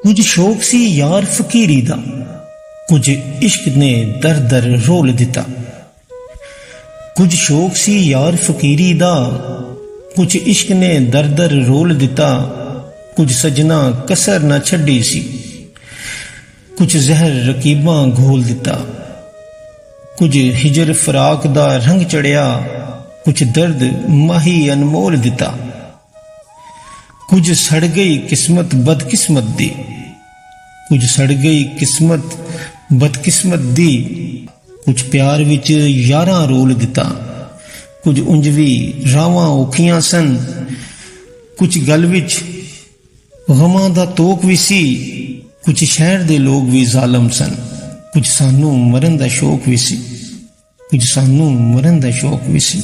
कुछ शौक सी यार फकीरी दा, कुछ इश्क ने दर दर रोल दिता। कुछ शौक सी यार फकीरी दा, कुछ इश्क ने दर दर रोल दिता। कुछ सजना कसर न छड़ी सी, कुछ जहर रकीबां घोल दिता। कुछ हिजर फराक दा रंग चढ़िया, कुछ दर्द माही अनमोल दिता। कुछ सड़ गई किस्मत बदकिस्मत दी, कुछ सड़ गई किस्मत बदकिस्मत दी। कुछ प्यार विच यारां रोल दिता, कुछ उंजवी रावां औखियां सन। कुछ गल विच गमां दा तोक भी सी, कुछ शहर दे लोग भी जालम सन। कुछ सानू मरन दा शौक भी सी, कुछ सानू मरन दा शौक भी सी।